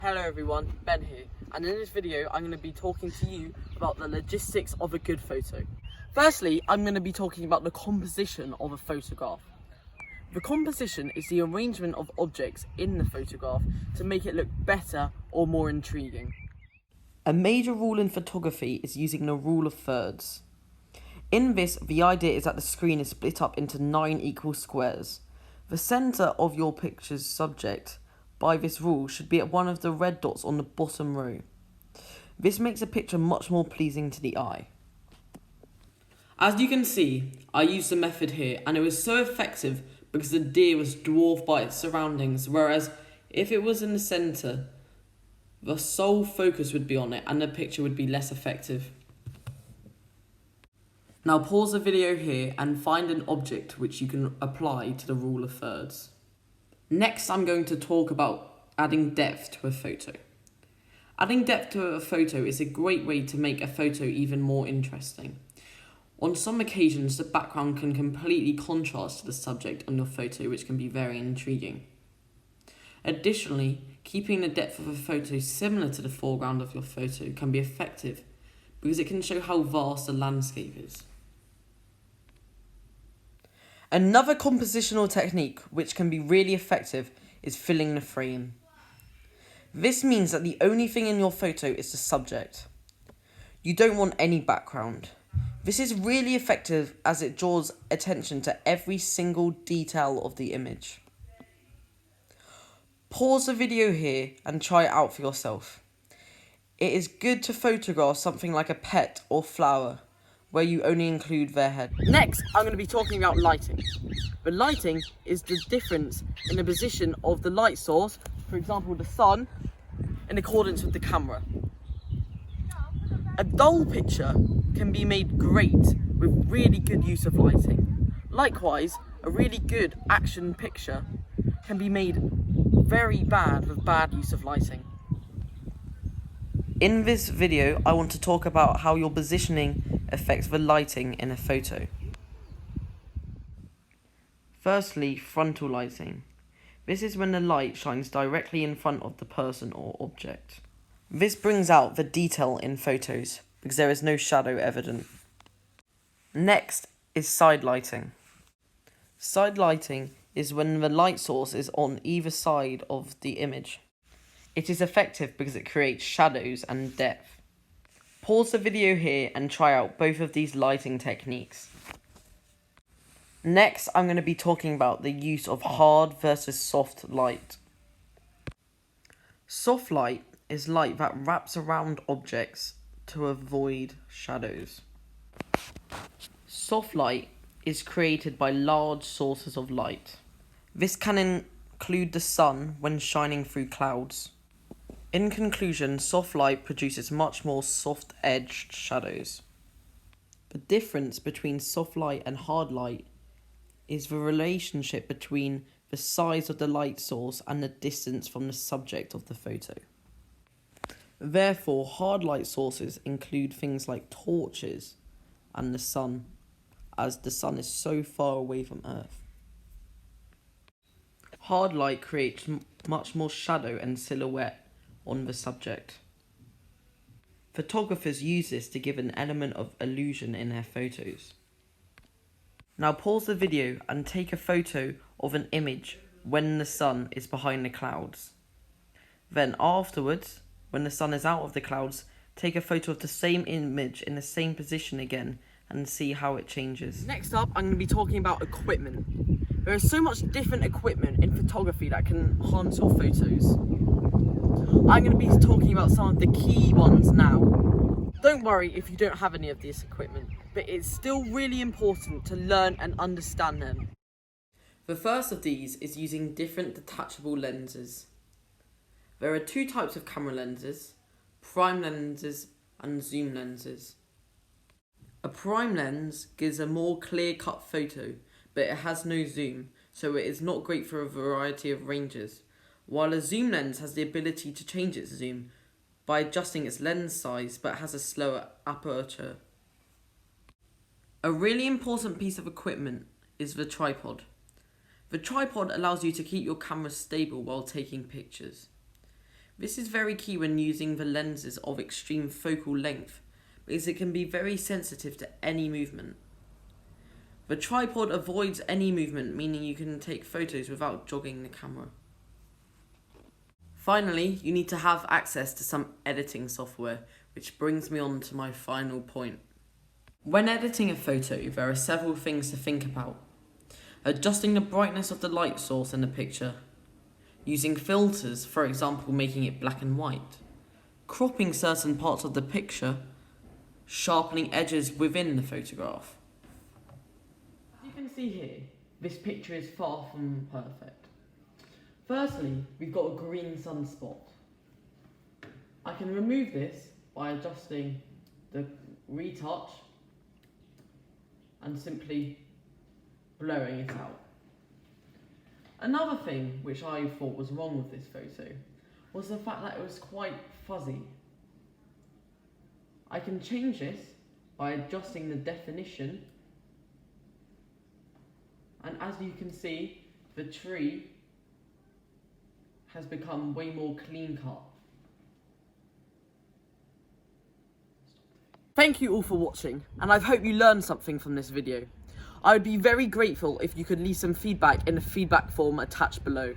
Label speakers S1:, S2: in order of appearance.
S1: Hello everyone, Ben here, and in this video I'm going to be talking to you about the logistics of a good photo. Firstly, I'm going to be talking about the composition of a photograph. The composition is the arrangement of objects in the photograph to make it look better or more intriguing. A major rule in photography is using the rule of thirds. In this, the idea is that the screen is split up into 9 equal squares. The centre of your picture's subject by this rule should be at one of the red dots on the bottom row. This makes a picture much more pleasing to the eye. As you can see, I used the method here and it was so effective because the deer was dwarfed by its surroundings, whereas if it was in the centre, the sole focus would be on it and the picture would be less effective. Now pause the video here and find an object which you can apply to the rule of thirds. Next, I'm going to talk about adding depth to a photo. Adding depth to a photo is a great way to make a photo even more interesting. On some occasions, the background can completely contrast to the subject on your photo, which can be very intriguing. Additionally, keeping the depth of a photo similar to the foreground of your photo can be effective because it can show how vast the landscape is. Another compositional technique which can be really effective is filling the frame. This means that the only thing in your photo is the subject. You don't want any background. This is really effective as it draws attention to every single detail of the image. Pause the video here and try it out for yourself. It is good to photograph something like a pet or flower, where you only include their head. Next, I'm going to be talking about lighting. The lighting is the difference in the position of the light source, for example the sun, in accordance with the camera. A dull picture can be made great with really good use of lighting. Likewise, a really good action picture can be made very bad with bad use of lighting. In this video, I want to talk about how your positioning affects the lighting in a photo. Firstly, frontal lighting. This is when the light shines directly in front of the person or object. This brings out the detail in photos because there is no shadow evident. Next is side lighting. Side lighting is when the light source is on either side of the image. It is effective because it creates shadows and depth. Pause the video here and try out both of these lighting techniques. Next, I'm going to be talking about the use of hard versus soft light. Soft light is light that wraps around objects to avoid shadows. Soft light is created by large sources of light. This can include the sun when shining through clouds. In conclusion, soft light produces much more soft-edged shadows. The difference between soft light and hard light is the relationship between the size of the light source and the distance from the subject of the photo. Therefore, hard light sources include things like torches and the sun, as the sun is so far away from Earth. Hard light creates much more shadow and silhouette on the subject. Photographers use this to give an element of illusion in their photos. Now pause the video and take a photo of an image when the sun is behind the clouds. Then afterwards, when the sun is out of the clouds, take a photo of the same image in the same position again and see how it changes. Next up, I'm going to be talking about equipment. There is so much different equipment in photography that can enhance your photos. I'm going to be talking about some of the key ones now. Don't worry if you don't have any of this equipment, but it's still really important to learn and understand them. The first of these is using different detachable lenses. There are two types of camera lenses, prime lenses and zoom lenses. A prime lens gives a more clear-cut photo, but it has no zoom, so it is not great for a variety of ranges, while a zoom lens has the ability to change its zoom by adjusting its lens size but has a slower aperture. A really important piece of equipment is the tripod. The tripod allows you to keep your camera stable while taking pictures. This is very key when using the lenses of extreme focal length, because it can be very sensitive to any movement. The tripod avoids any movement, meaning you can take photos without jogging the camera. Finally, you need to have access to some editing software, which brings me on to my final point. When editing a photo, there are several things to think about. Adjusting the brightness of the light source in the picture, using filters, for example making it black and white, cropping certain parts of the picture, sharpening edges within the photograph. As you can see here, this picture is far from perfect. Firstly, we've got a green sunspot. I can remove this by adjusting the retouch and simply blurring it out. Another thing which I thought was wrong with this photo was the fact that it was quite fuzzy. I can change this by adjusting the definition, and as you can see, the tree has become way more clean cut. Thank you all for watching, and I hope you learned something from this video. I would be very grateful if you could leave some feedback in the feedback form attached below.